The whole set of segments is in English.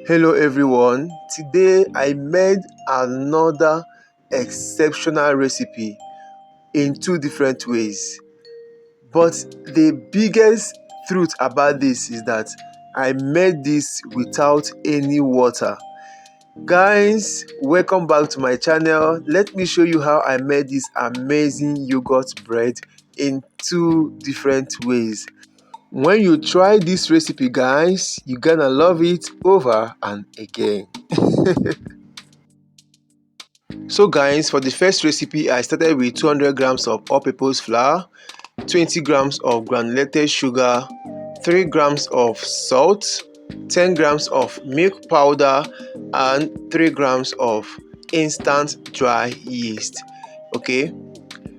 Hello everyone, today I made another exceptional recipe in two different ways. But the biggest truth about this is that I made this without any water. Guys, welcome back to my channel. Let me show you how I made this amazing yogurt bread in two different ways. When you try this recipe, guys, you're gonna love it over and again. So guys, for the first recipe, I started with 200 grams of all-purpose flour, 20 grams of granulated sugar, 3 grams of salt, 10 grams of milk powder, and 3 grams of instant dry yeast. Okay,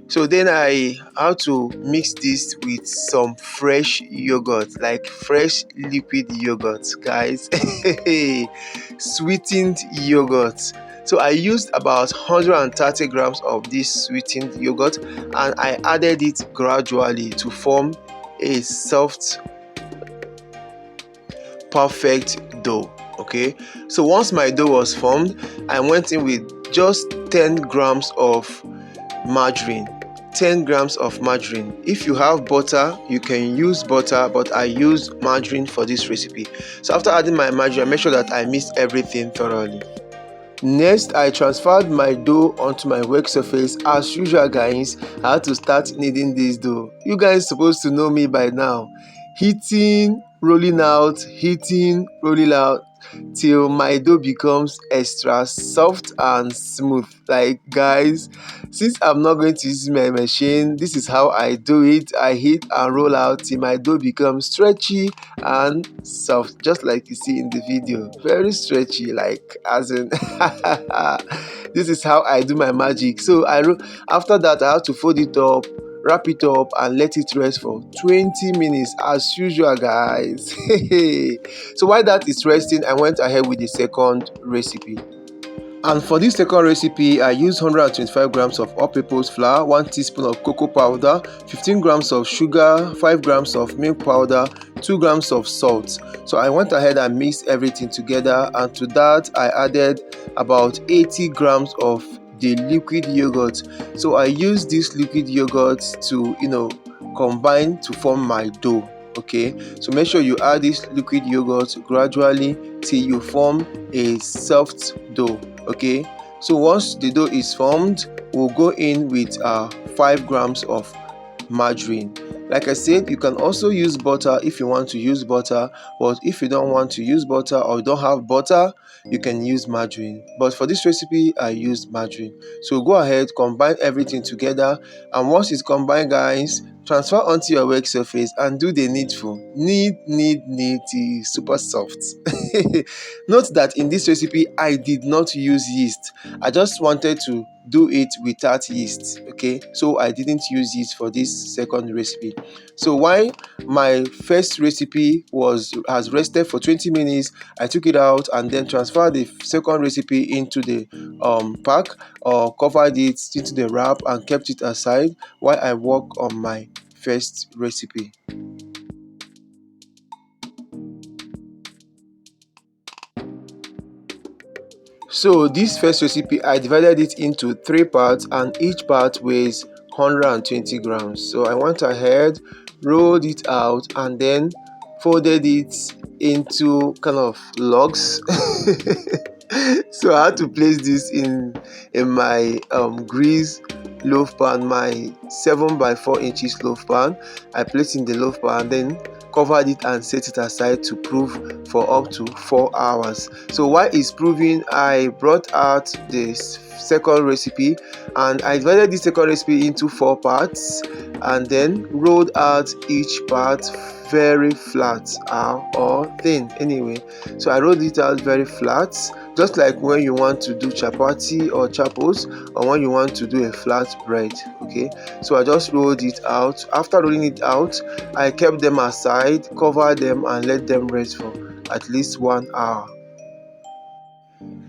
so then I had to mix this with some fresh yogurt, like fresh liquid yogurt, guys. Sweetened yogurt. So I used about 130 grams of this sweetened yogurt and I added it gradually to form a soft, perfect dough. Okay, so once my dough was formed, I went in with just 10 grams of margarine. 10 grams of margarine. If you have butter, you can use butter, but I use margarine for this recipe. So after adding my margarine, I make sure that I mix everything thoroughly. Next, I transferred my dough onto my work surface. As usual, guys, I had to start kneading this dough. You guys supposed to know me by now. Heating, rolling out, heating, rolling out, till my dough becomes extra soft and smooth. Like, guys, since I'm not going to use my machine, this is how I do it. I heat and roll out till my dough becomes stretchy and soft, just like you see in the video. Very stretchy, like as in this is how I do my magic. So after that I have to fold it up, wrap it up and let it rest for 20 minutes as usual, guys. So while that is resting, I went ahead with the second recipe. And for this second recipe, I used 125 grams of all-purpose flour, 1 teaspoon of cocoa powder, 15 grams of sugar, 5 grams of milk powder, 2 grams of salt. So I went ahead and mixed everything together, and to that I added about 80 grams of the liquid yogurt. So I used this liquid yogurt to combine to form my dough. Okay, so make sure you add this liquid yogurt gradually till you form a soft dough. Okay, so once the dough is formed, we'll go in with 5 grams of margarine. Like I said, you can also use butter if you want to use butter, but if you don't want to use butter or you don't have butter, you can use margarine. But for this recipe, I used margarine. So go ahead, combine everything together, and once it's combined, guys, transfer onto your work surface and do the needful. Knead till super soft. Note that in this recipe I did not use yeast. I just wanted to do it without yeast. Okay, so I didn't use yeast for this second recipe. So while my first recipe has rested for 20 minutes, I took it out and then transferred the second recipe into the pack, or covered it into the wrap and kept it aside while I work on my first recipe. So this first recipe, I divided it into 3 parts and each part weighs 120 grams. So I went ahead, rolled it out and then folded it into kind of logs. So I had to place this in my grease loaf pan, my 7 by 4 inches loaf pan. I placed in the loaf pan, then covered it and set it aside to prove for up to 4 hours. So while it's proving, I brought out this second recipe and I divided this second recipe into 4 parts and then rolled out each part very flat or thin anyway. So I rolled it out very flat, just like when you want to do chapati or chapos, or when you want to do a flat bread. Okay, so I just rolled it out. After rolling it out, I kept them aside, covered them and let them rest for at least 1 hour.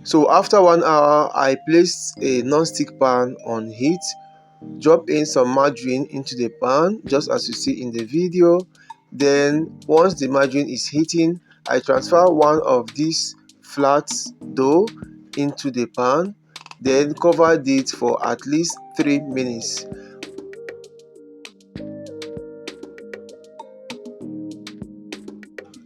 So after 1 hour, I placed a non-stick pan on heat, drop in some margarine into the pan just as you see in the video. Then once the margarine is heating, I transfer one of these flat dough into the pan, then covered it for at least 3 minutes.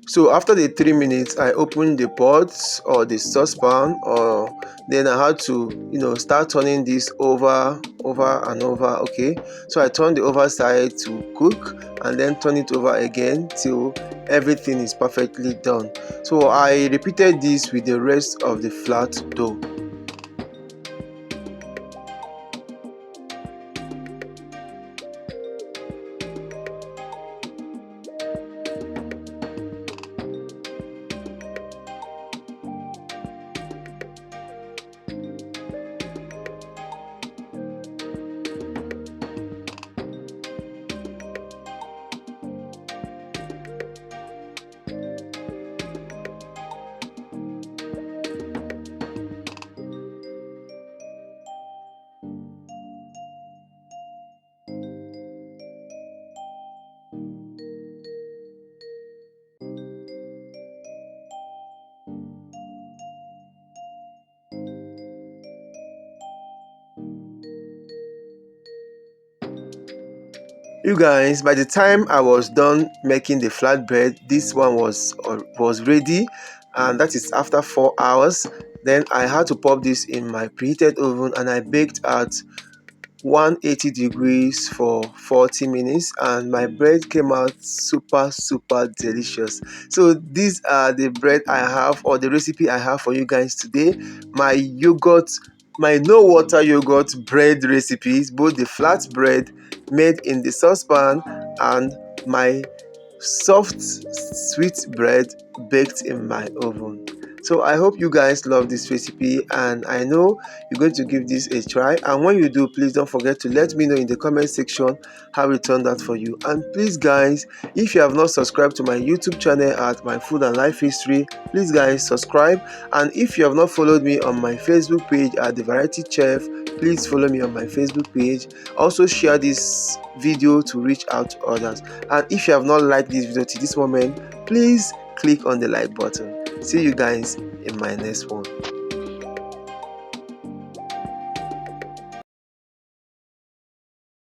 So after the 3 minutes, I opened the pot or the saucepan, or then I had to start turning this over and over. Okay, so I turned the over side to cook and then turn it over again till everything is perfectly done. So I repeated this with the rest of the flat dough. You guys, by the time I was done making the flatbread, this one was ready, and that is after 4 hours. Then I had to pop this in my preheated oven and I baked at 180 degrees for 40 minutes, and my bread came out super delicious. So these are the bread I have, or the recipe I have for you guys today. My yogurt, my no water yogurt bread recipes, both the flat bread made in the saucepan and my soft sweet bread baked in my oven. So I hope you guys love this recipe, and I know you're going to give this a try. And when you do, please don't forget to let me know in the comment section how it turned out for you. And please guys, if you have not subscribed to my YouTube channel at My Food and Life History, please guys subscribe. And if you have not followed me on my Facebook page at The Variety Chef, please follow me on my Facebook page. Also share this video to reach out to others. And if you have not liked this video to this moment, please click on the like button. See you guys in my next one.